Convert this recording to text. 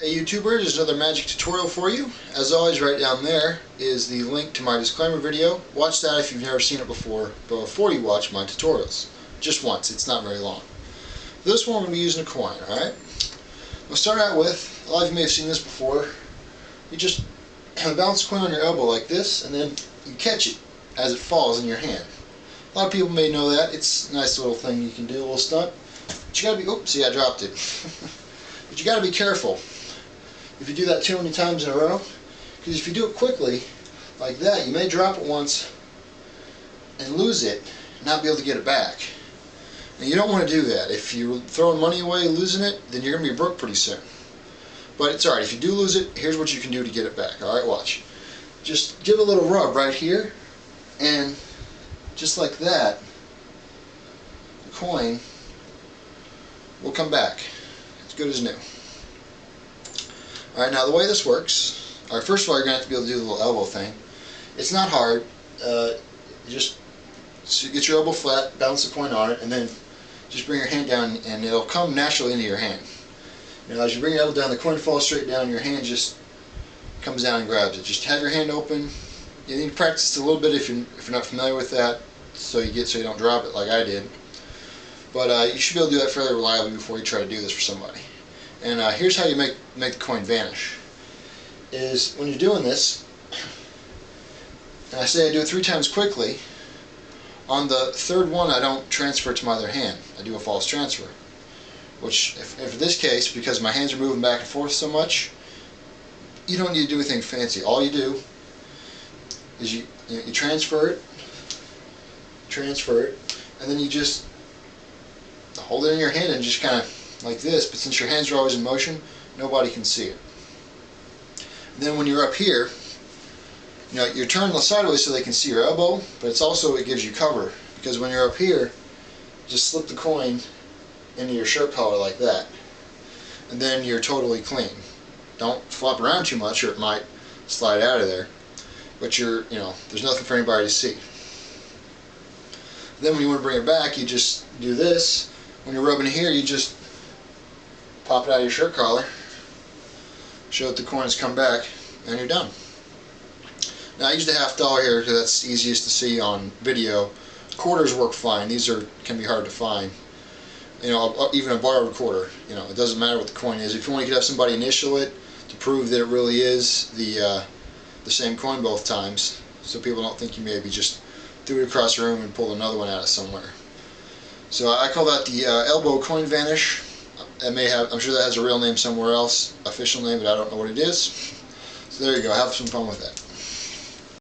Hey YouTuber, there's another magic tutorial for you. As always, right down there is the link to my disclaimer video. Watch that if you've never seen it before you watch my tutorials. Just once, it's not very long. For this one, I'm going to be using a coin, alright? We'll start out with, a lot of you may have seen this before, you just bounce the coin on your elbow like this, and then you catch it as it falls in your hand. A lot of people may know that. It's a nice little thing you can do, a little stunt. But you gotta be, oops, see, I dropped it. But you gotta be careful if you do that too many times in a row, because if you do it quickly like that, you may drop it once and lose it and not be able to get it back. And you don't want to do that. If you're throwing money away losing it, then you're going to be broke pretty soon. But it's alright. If you do lose it, here's what you can do to get it back. Alright, watch. Just give a little rub right here, and just like that, the coin will come back as good as new. Alright, now the way this works, first of all, you're going to have to be able to do the little elbow thing. It's not hard. Just get your elbow flat, bounce the coin on it, and then just bring your hand down and it'll come naturally into your hand. Now as you bring your elbow down, the coin falls straight down, your hand just comes down and grabs it. Just have your hand open. You need to practice it a little bit if you're not familiar with that, so you don't drop it like I did. But you should be able to do that fairly reliably before you try to do this for somebody. And here's how you make the coin vanish. Is when you're doing this, and I say I do it 3 times quickly, on the third one I don't transfer it to my other hand. I do a false transfer. Which, if in this case, because my hands are moving back and forth so much, you don't need to do anything fancy. All you do is you transfer it, and then you just hold it in your hand and just kind of like this, but since your hands are always in motion, nobody can see it. And then when you're up here, you're turning sideways so they can see your elbow, but it gives you cover, because when you're up here, just slip the coin into your shirt collar like that, and then you're totally clean. Don't flop around too much or it might slide out of there, but there's nothing for anybody to see. Then when you want to bring it back, you just do this. When you're rubbing here, you just pop it out of your shirt collar, show that the coin has come back, and you're done. Now I used a $50 here because that's easiest to see on video. Quarters work fine. These can be hard to find. Even a borrowed quarter. It doesn't matter what the coin is. If you want, you could have somebody initial it to prove that it really is the same coin both times, so people don't think you maybe just threw it across the room and pulled another one out of somewhere. So I call that the elbow coin vanish. I'm sure that has a real name somewhere else, official name, but I don't know what it is. So there you go. Have some fun with that.